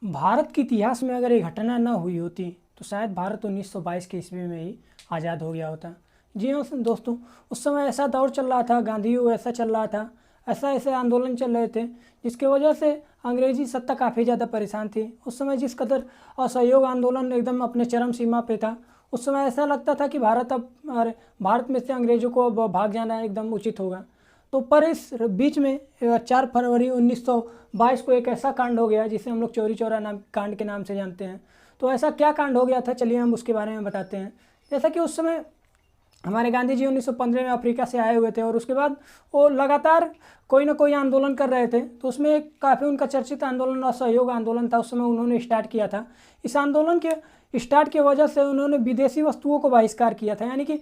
भारत के इतिहास में अगर ये घटना न हुई होती तो शायद भारत 1922 के ईस्वी में ही आज़ाद हो गया होता। जी हाँ दोस्तों, उस समय ऐसा दौर चल रहा था, गांधी युग ऐसा चल रहा था, ऐसा ऐसे आंदोलन चल रहे थे जिसकी वजह से अंग्रेजी सत्ता काफ़ी ज़्यादा परेशान थी। उस समय जिस कदर असहयोग आंदोलन एकदम अपने चरम सीमा पे था, उस समय ऐसा लगता था कि भारत में से अंग्रेज़ों को अब भाग जाना एकदम उचित होगा। तो पर इस बीच में 4 फरवरी 1922 को एक ऐसा कांड हो गया जिसे हम लोग चौरी चौरा नाम कांड के नाम से जानते हैं। तो ऐसा क्या कांड हो गया था, चलिए हम उसके बारे में बताते हैं। जैसा कि उस समय हमारे गांधी जी 1915 में अफ्रीका से आए हुए थे और उसके बाद वो लगातार कोई ना कोई आंदोलन कर रहे थे। तो उसमें एक काफ़ी उनका चर्चित आंदोलन असहयोग आंदोलन था, उस समय उन्होंने स्टार्ट किया था। इस आंदोलन के स्टार्ट की वजह से उन्होंने विदेशी वस्तुओं को बहिष्कार किया था, यानी कि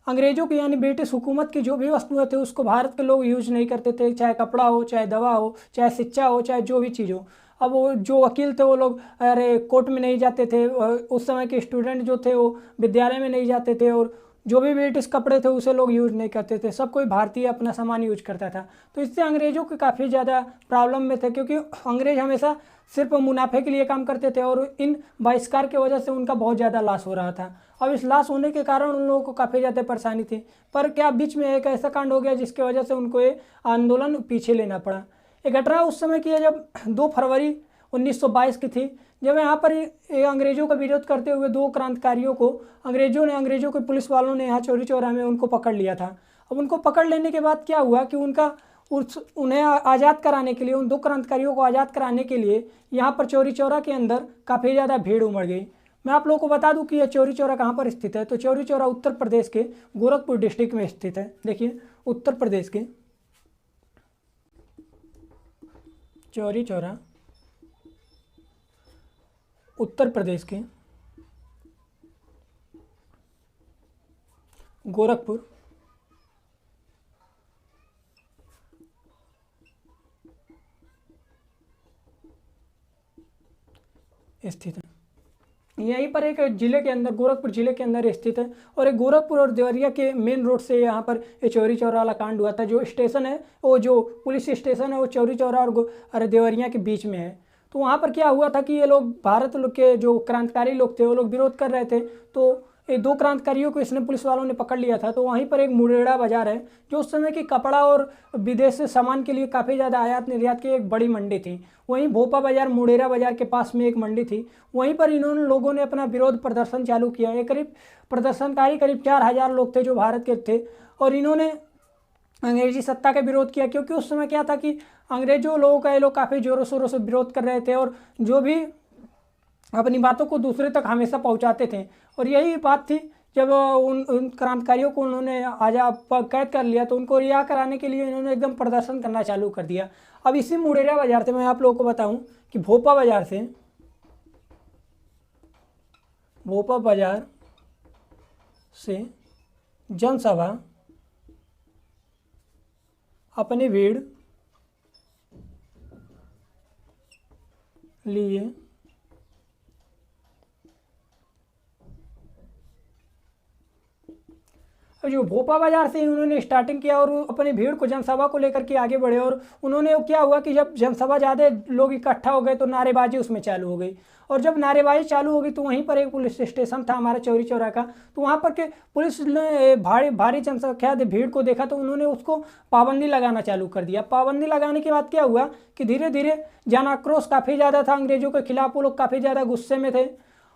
अंग्रेज़ों की यानी ब्रिटिश हुकूमत की जो भी वस्तुएं थे उसको भारत के लोग यूज नहीं करते थे, चाहे कपड़ा हो, चाहे दवा हो, चाहे शिक्षा हो, चाहे जो भी चीज़ हो। अब वो जो वकील थे वो लोग अरे कोर्ट में नहीं जाते थे, उस समय के स्टूडेंट जो थे वो विद्यालय में नहीं जाते थे, और जो भी ब्रिटिश कपड़े थे उसे लोग यूज नहीं करते थे, सब कोई भारतीय अपना सामान यूज करता था। तो इससे अंग्रेज़ों के काफ़ी ज़्यादा प्रॉब्लम में थे, क्योंकि अंग्रेज हमेशा सिर्फ मुनाफे के लिए काम करते थे और इन बहिष्कार की वजह से उनका बहुत ज़्यादा लॉस हो रहा था। अब इस लॉस होने के कारण उन लोगों को काफ़ी ज़्यादा परेशानी थी। पर क्या बीच में एक ऐसा कांड हो गया जिसकी वजह से उनको ये आंदोलन पीछे लेना पड़ा। ये घटना उस समय की है जब 2 फरवरी 1922 की थी, जब यहाँ पर ये अंग्रेज़ों का विरोध करते हुए 2 क्रांतिकारियों को अंग्रेज़ों के पुलिस वालों ने यहाँ चौरी चौरा में उनको पकड़ लिया था। अब उनको पकड़ लेने के बाद क्या हुआ कि उन्हें आज़ाद कराने के लिए, उन 2 क्रांतिकारियों को आज़ाद कराने के लिए यहाँ पर चौरी चौरा के अंदर काफ़ी ज़्यादा भीड़ उमड़ गई। मैं आप लोगों को बता दूं कि यह चौरी चौरा कहाँ पर स्थित है। तो चौरी चौरा उत्तर प्रदेश के गोरखपुर डिस्ट्रिक्ट में स्थित है। देखिए, उत्तर प्रदेश के चौरी चौरा उत्तर प्रदेश के गोरखपुर स्थित है। यहीं पर एक जिले के अंदर, गोरखपुर जिले के अंदर स्थित है। और एक गोरखपुर और देवरिया के मेन रोड से यहाँ पर ये चौरी चौरा वाला कांड हुआ था। जो स्टेशन है, वो जो पुलिस स्टेशन है, वो चौरी चौरा और देवरिया के बीच में है। तो वहाँ पर क्या हुआ था कि ये लोग भारत लोग के जो क्रांतिकारी लोग थे वो लोग विरोध कर रहे थे। तो ये 2 क्रांतिकारियों को इसने पुलिस वालों ने पकड़ लिया था। तो वहीं पर एक मुडेरा बाजार है जो उस समय की कपड़ा और विदेश से सामान के लिए काफ़ी ज़्यादा आयात निर्यात की एक बड़ी मंडी थी। वहीं भोपा बाजार, मुडेरा बाजार के पास में एक मंडी थी। वहीं पर इन्होंने लोगों ने अपना विरोध प्रदर्शन चालू किया। ये करीब 4,000 लोग थे जो भारत के थे, और इन्होंने अंग्रेजी सत्ता का विरोध किया। क्योंकि उस समय क्या था कि अंग्रेजों लोगों का ये लोग काफ़ी ज़ोरों शोरों से विरोध कर रहे थे और जो भी अपनी बातों को दूसरे तक हमेशा पहुंचाते थे। और यही बात थी जब उन क्रांतिकारियों को उन्होंने कैद कर लिया तो उनको रिहा कराने के लिए इन्होंने एकदम प्रदर्शन करना चालू कर दिया। अब इसी मुडेरा बाजार से मैं आप लोगों को बताऊं कि भोपा बाजार से जनसभा अपनी भीड़ लिए जो भोपा बाजार से उन्होंने स्टार्टिंग किया और अपनी भीड़ को, जनसभा को लेकर के आगे बढ़े। और उन्होंने क्या हुआ कि जब जनसभा ज़्यादा लोग इकट्ठा हो गए तो नारेबाजी उसमें चालू हो गई। और जब नारेबाजी चालू हो गई तो वहीं पर एक पुलिस स्टेशन था हमारा चौरी चौरा का। तो वहाँ पर के पुलिस ने भारी जनसंख्या भीड़ को देखा तो उन्होंने उसको पाबंदी लगाना चालू कर दिया। पाबंदी लगाने के बाद क्या हुआ कि धीरे धीरे जन आक्रोश काफ़ी ज़्यादा था अंग्रेज़ों के खिलाफ, वो लोग काफ़ी ज़्यादा गुस्से में थे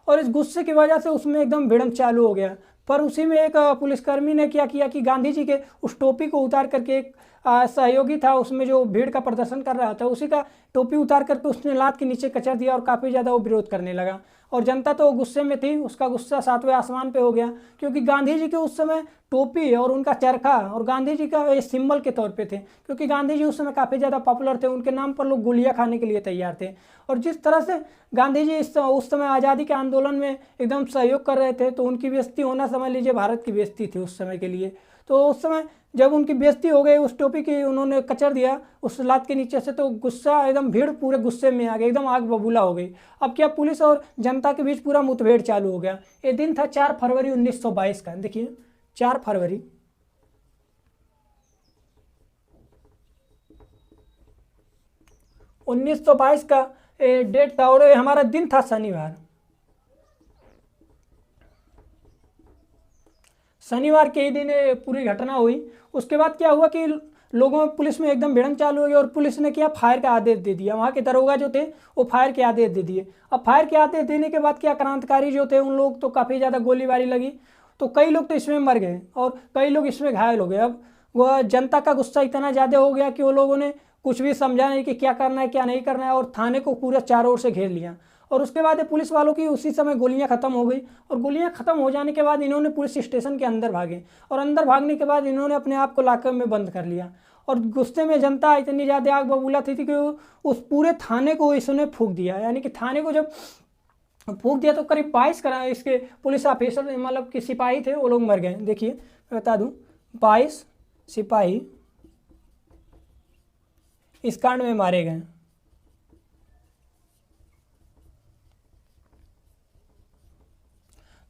और इस गुस्से की वजह से उसमें एकदम भिड़ंत चालू हो गया। पर उसी में एक पुलिसकर्मी ने क्या किया कि गांधी जी के उस टोपी को उतार करके, एक सहयोगी था उसमें जो भीड़ का प्रदर्शन कर रहा था, उसी का टोपी उतार करके उसने लात के नीचे कचर दिया और काफ़ी ज़्यादा वो विरोध करने लगा। और जनता तो गुस्से में थी, उसका गुस्सा 7वें आसमान पे हो गया, क्योंकि गांधी जी के उस समय टोपी और उनका चरखा और गांधी जी का ये सिंबल के तौर पे थे, क्योंकि गांधी जी उस समय काफ़ी ज़्यादा पॉपुलर थे, उनके नाम पर लोग गोलियां खाने के लिए तैयार थे। और जिस तरह से गांधी जी उस समय आज़ादी के आंदोलन में एकदम सहयोग कर रहे थे, तो उनकी बेइज्जती होना समझ लीजिए भारत की बेइज्जती थी उस समय के लिए। तो उस समय जब उनकी बेइज्जती हो गई, उस टोपी की उन्होंने कचर दिया उस लात के नीचे से, तो गुस्सा एकदम भीड़ पूरे गुस्से में आ गई, एकदम आग बबूला हो गई। अब क्या पुलिस और जनता के बीच पूरा मुठभेड़ चालू हो गया। ये दिन था 4 फरवरी 1922 का। देखिए 4 फरवरी 1922 का डेट था और ये हमारा दिन था शनिवार। शनिवार के ही दिन ये पूरी घटना हुई। उसके बाद क्या हुआ कि लोगों में पुलिस में एकदम भिड़ंत चालू हो गई और पुलिस ने क्या फायर का आदेश दे दिया। वहाँ के दरोगा जो थे वो फायर के आदेश दे दिए। अब फायर के आदेश देने के बाद क्या क्रांतिकारी जो थे उन लोग तो काफ़ी ज़्यादा गोलीबारी लगी, तो कई लोग तो इसमें मर गए और कई लोग इसमें घायल हो गए। अब वह जनता का गुस्सा इतना ज़्यादा हो गया कि वो लोगों ने कुछ भी समझा नहीं कि क्या करना है क्या नहीं करना है, और थाने को पूरा चारों ओर से घेर लिया। और उसके बाद पुलिस वालों की उसी समय गोलियां खत्म हो गई, और गोलियां खत्म हो जाने के बाद इन्होंने पुलिस स्टेशन के अंदर भागे, और अंदर भागने के बाद इन्होंने अपने आप को लॉकअप में बंद कर लिया। और गुस्से में जनता इतनी ज़्यादा आग बबूला थी कि उस पूरे थाने को इसने फूंक दिया। यानी कि थाने को जब फूंक दिया तो करीब 22 इसके पुलिस ऑफिसर मतलब कि सिपाही थे वो लोग मर गए। देखिए मैं बता दूं, 22 सिपाही इस कांड में मारे गए।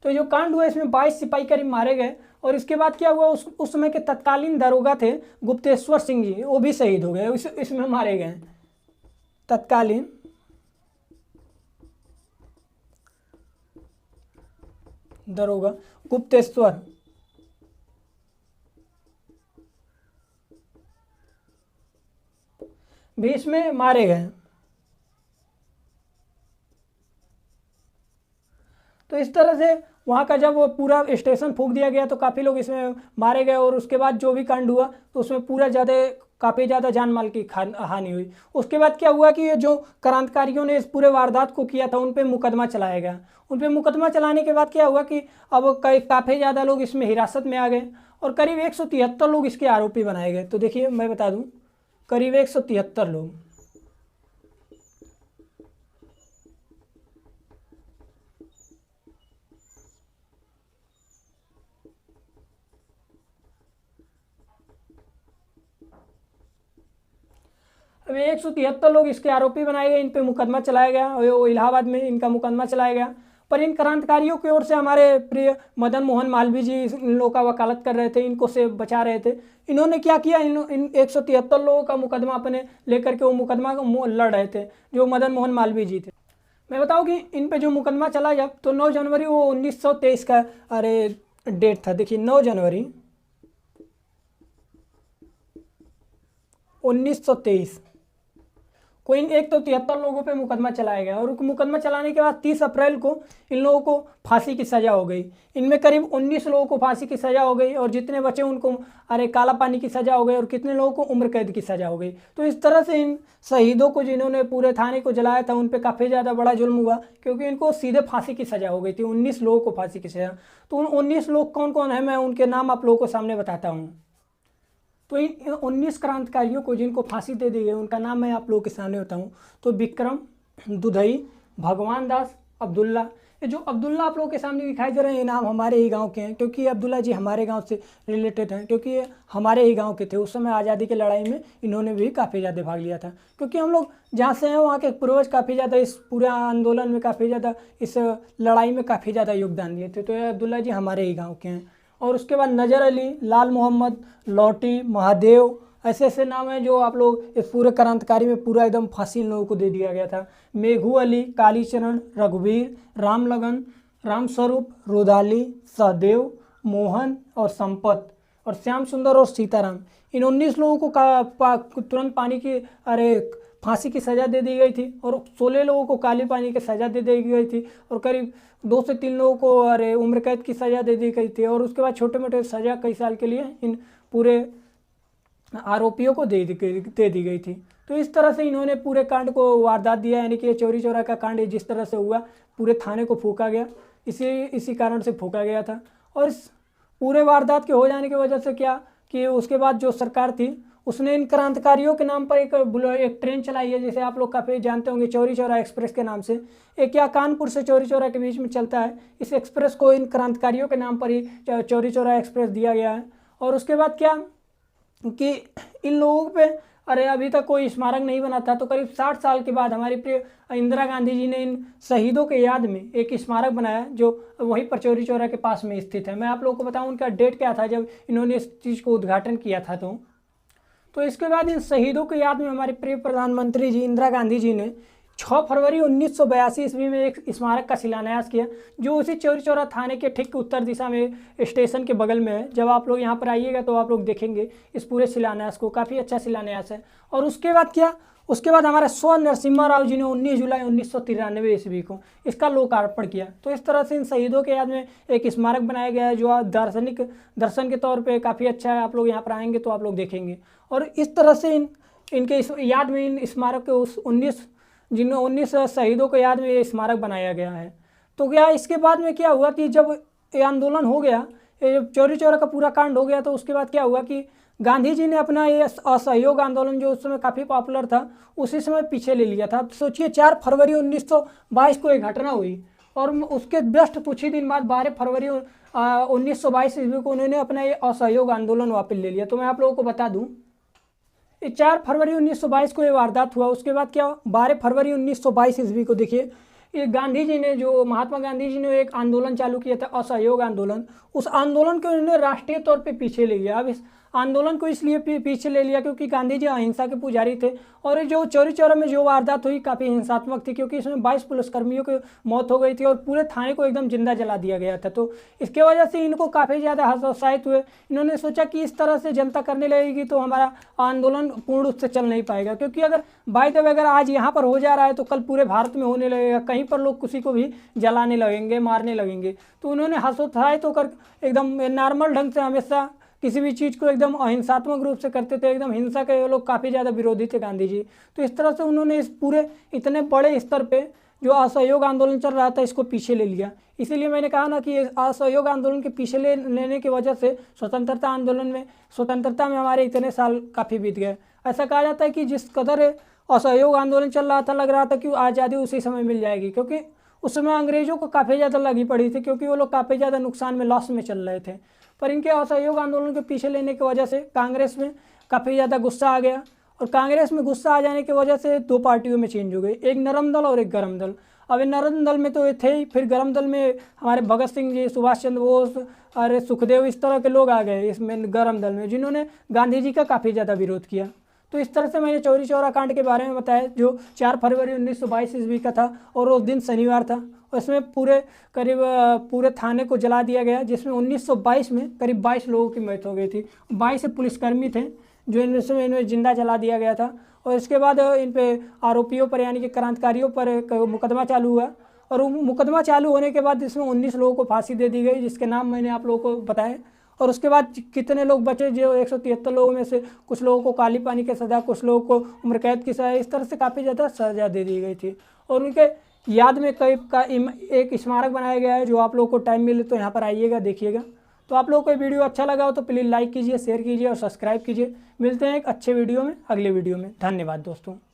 तो जो कांड हुआ इसमें 22 सिपाही करीब मारे गए। और इसके बाद क्या हुआ, उस समय के तत्कालीन दरोगा थे गुप्तेश्वर सिंह जी, वो भी शहीद हो गए, इसमें मारे गए। तत्कालीन दरोगा गुप्तेश्वर भी इसमें मारे गए। तो इस तरह से वहाँ का जब वो पूरा स्टेशन फूंक दिया गया तो काफ़ी लोग इसमें मारे गए। और उसके बाद जो भी कांड हुआ तो उसमें काफ़ी ज़्यादा जान माल की हानि हुई। उसके बाद क्या हुआ कि ये जो क्रांतिकारियों ने इस पूरे वारदात को किया था उन पर मुकदमा चलाया गया। उन पर मुकदमा चलाने के बाद क्या हुआ कि अब काफ़ी ज़्यादा लोग इसमें हिरासत में आ गए और करीब 173 लोग इसके आरोपी बनाए गए। तो देखिए मैं बता दूँ, करीब 173 लोग। अब 173 लोग इसके आरोपी बनाए गए, इन पे मुकदमा चलाया गया और वो इलाहाबाद में इनका मुकदमा चलाया गया। पर इन क्रांतिकारियों की ओर से हमारे प्रिय मदन मोहन मालवीय जी इन लोगों का वकालत कर रहे थे, इनको से बचा रहे थे। इन्होंने क्या किया, इन 173 लोगों का मुकदमा अपने लेकर के वो मुकदमा लड़ रहे थे जो मदन मोहन मालवीय जी थे। मैं बताऊँ कि इन पे जो मुकदमा चला जब, तो 9 जनवरी वो 1923 का डेट था। देखिए 9 जनवरी 1923 को इन 173 लोगों पे मुकदमा चलाया गया। और मुकदमा चलाने के बाद 30 अप्रैल को इन लोगों को फांसी की सज़ा हो गई। इनमें करीब 19 लोगों को फांसी की सज़ा हो गई और जितने बचे उनको काला पानी की सज़ा हो गई और कितने लोगों को उम्र कैद की सज़ा हो गई। तो इस तरह से इन शहीदों को जिन्होंने पूरे थाने को जलाया था उन पर काफ़ी ज़्यादा बड़ा जुल्म हुआ, क्योंकि इनको सीधे फांसी की सज़ा हो गई थी। 19 लोगों को फांसी की सज़ा। तो उन 19 लोग कौन कौन है मैं उनके नाम आप लोगों को सामने बताता हूँ। तो इन 19 क्रांतिकारियों को जिनको फांसी दे दी गई उनका नाम मैं आप लोगों के सामने बताऊं तो विक्रम, दुधई, भगवान दास, अब्दुल्ला। ये जो अब्दुल्ला आप लोगों के सामने दिखाई दे रहे हैं ये नाम हमारे ही गांव के हैं, क्योंकि अब्दुल्ला जी हमारे गांव से रिलेटेड हैं, क्योंकि ये हमारे ही गांव के थे। उस समय आज़ादी की लड़ाई में इन्होंने भी काफ़ी ज़्यादा भाग लिया था, क्योंकि हम लोग जहाँ से हैं वहाँ के पूर्वज काफ़ी ज़्यादा इस पूरे आंदोलन में काफ़ी ज़्यादा इस लड़ाई में काफ़ी ज़्यादा योगदान दिए थे। तो ये अब्दुल्ला जी हमारे ही गाँव के हैं। और उसके बाद नज़र अली, लाल मोहम्मद, लौटी, महादेव, ऐसे ऐसे नाम हैं जो आप लोग इस पूरे क्रांतिकारी में पूरा एकदम फांसी इन लोगों को दे दिया गया था। मेघू अली, कालीचरण, रघुवीर, रामलगन, रामस्वरूप, रुदाली, सहदेव, मोहन और संपत और श्याम सुंदर और सीताराम, इन 19 लोगों को तुरंत पानी की फांसी की सज़ा दे दी गई थी और 16 लोगों को काले पानी की सज़ा दे दी गई थी और करीब 2 से 3 लोगों को उम्र कैद की सज़ा दे दी गई थी। और उसके बाद छोटे मोटे सज़ा कई साल के लिए इन पूरे आरोपियों को दे दी गई थी। तो इस तरह से इन्होंने पूरे कांड को वारदात दिया, यानी कि चौरी चौरा का कांड जिस तरह से हुआ पूरे थाने को फूंका गया, इसी कारण से फूंका गया था। और इस पूरे वारदात के हो जाने की वजह से क्या कि उसके बाद जो सरकार थी उसने इन क्रांतिकारियों के नाम पर एक ट्रेन चलाई है, जैसे आप लोग काफ़ी जानते होंगे चौरी चौरा एक्सप्रेस के नाम से। एक या कानपुर से चौरी चौरा के बीच में चलता है। इस एक्सप्रेस को इन क्रांतिकारियों के नाम पर ही चौरी चौरा एक्सप्रेस दिया गया है। और उसके बाद क्या कि इन लोगों पे अभी तक कोई स्मारक नहीं बना था, तो करीब 60 साल के बाद हमारी प्रिय इंदिरा गांधी जी ने इन शहीदों के याद में एक स्मारक बनाया जो वहीं पर चौरी चौरा के पास में स्थित है। मैं आप लोगों को बताऊं उनका डेट क्या था जब इन्होंने इस चीज़ को उद्घाटन किया था। तो इसके बाद इन शहीदों की याद में हमारे प्रिय प्रधानमंत्री जी इंदिरा गांधी जी ने 6 फरवरी 1982 ईस्वी में एक स्मारक का शिलान्यास किया, जो उसी चौरी चौरा थाने के ठीक उत्तर दिशा में स्टेशन के बगल में है। जब आप लोग यहाँ पर आइएगा तो आप लोग देखेंगे इस पूरे शिलान्यास को, काफ़ी अच्छा शिलान्यास है। और उसके बाद क्या, उसके बाद हमारे स्व नरसिम्हा राव जी ने 19 जुलाई 1993 ईस्वी को इसका लोकार्पण किया। तो इस तरह से इन शहीदों के याद में एक स्मारक बनाया गया है, जो दर्शन के तौर पे काफ़ी अच्छा है। आप लोग यहाँ पर आएंगे तो आप लोग देखेंगे। और इस तरह से इनके याद में इन स्मारक के उस 19 शहीदों के याद में ये स्मारक बनाया गया है। तो क्या इसके बाद में क्या हुआ कि जब ये आंदोलन हो गया, चौरी चौरा का पूरा कांड हो गया, तो उसके बाद क्या हुआ कि गांधी जी ने अपना ये असहयोग आंदोलन जो उस समय काफ़ी पॉपुलर था, उसी समय पीछे ले लिया था। सोचिए 4 फरवरी 1922 को एक घटना हुई और उसके जस्ट कुछ ही दिन बाद 12 फरवरी 1922 ईस्वी को उन्होंने अपना ये असहयोग आंदोलन वापस ले लिया। तो मैं आप लोगों को बता दूं, 4 फरवरी 1922 को ये वारदात हुआ। उसके बाद क्या, 12 फरवरी 1922 ईस्वी को देखिए, ये गांधी जी ने, जो महात्मा गांधी जी ने एक आंदोलन चालू किया था, असहयोग आंदोलन, उस आंदोलन को उन्होंने राष्ट्रीय तौर पे पीछे ले लिया। अब इस आंदोलन को इसलिए पीछे ले लिया क्योंकि गांधी जी अहिंसा के पुजारी थे, और ये जो चौरी चौरा में जो वारदात हुई काफ़ी हिंसात्मक थी, क्योंकि इसमें 22 पुलिसकर्मियों की मौत हो गई थी और पूरे थाने को एकदम जिंदा जला दिया गया था। तो इसके वजह से इनको काफ़ी ज़्यादा हतोत्साहित हुए। इन्होंने सोचा कि इस तरह से जनता करने लगेगी तो हमारा आंदोलन पूर्ण रूप से चल नहीं पाएगा, क्योंकि अगर बाय द वे अगर आज यहाँ पर हो जा रहा है तो कल पूरे भारत में होने लगेगा, कहीं पर लोग किसी को भी जलाने लगेंगे, मारने लगेंगे। तो उन्होंने हतोत्साहित होकर एकदम नॉर्मल ढंग से हमेशा किसी भी चीज़ को एकदम अहिंसात्मक रूप से करते थे, एकदम हिंसा के लोग काफ़ी ज़्यादा विरोधी थे गांधी जी। तो इस तरह से उन्होंने इस पूरे इतने बड़े स्तर पे जो असहयोग आंदोलन चल रहा था इसको पीछे ले लिया। इसीलिए मैंने कहा ना कि असहयोग आंदोलन के पीछे लेने की वजह से स्वतंत्रता में हमारे इतने साल काफ़ी बीत गए। ऐसा कहा जाता है कि जिस कदर असहयोग आंदोलन चल रहा था, लग रहा था कि आज़ादी उसी समय मिल जाएगी, क्योंकि उस समय अंग्रेज़ों को काफ़ी ज़्यादा लगी पड़ी थी, क्योंकि वो लोग काफ़ी ज़्यादा नुकसान में, लॉस में चल रहे थे। पर इनके असहयोग आंदोलन के पीछे लेने की वजह से कांग्रेस में काफ़ी ज़्यादा गुस्सा आ गया, और कांग्रेस में गुस्सा आ जाने की वजह से 2 पार्टियों में चेंज हो गई, एक नरम दल और एक गरम दल। अब नरम दल में तो ये थे ही, फिर गरम दल में हमारे भगत सिंह जी, सुभाष चंद्र बोस, अरे सुखदेव, इस तरह के लोग आ गए इसमें गरम दल में, जिन्होंने गांधी जी का काफ़ी ज़्यादा विरोध किया। तो इस तरह से मैंने चौरी चौरा कांड के बारे में बताया, जो 4 फरवरी 1922 ईस्वी का था, और उस दिन शनिवार था। उसमें पूरे थाने को जला दिया गया, जिसमें 1922 में करीब 22 लोगों की मौत हो गई थी। 22 पुलिसकर्मी थे जो इन्हें जिंदा जला दिया गया था। और इसके बाद इन पे आरोपियों पर, यानी कि क्रांतिकारियों पर एक मुकदमा चालू हुआ, और मुकदमा चालू होने के बाद इसमें 19 लोगों को फांसी दे दी गई, जिसके नाम मैंने आप लोगों को बताए। और उसके बाद कितने लोग बचे, जो 173 लोगों में से कुछ लोगों को काली पानी की सज़ा, कुछ लोगों को उम्र कैद की सज़ा, इस तरह से काफ़ी ज़्यादा सज़ा दे दी गई थी। और उनके याद में एक स्मारक बनाया गया है, जो आप लोगों को टाइम मिले तो यहाँ पर आइएगा, देखिएगा। तो आप लोगों को वीडियो अच्छा लगा हो तो प्लीज़ लाइक कीजिए, शेयर कीजिए और सब्सक्राइब कीजिए। मिलते हैं एक अच्छे वीडियो में, अगले वीडियो में। धन्यवाद दोस्तों।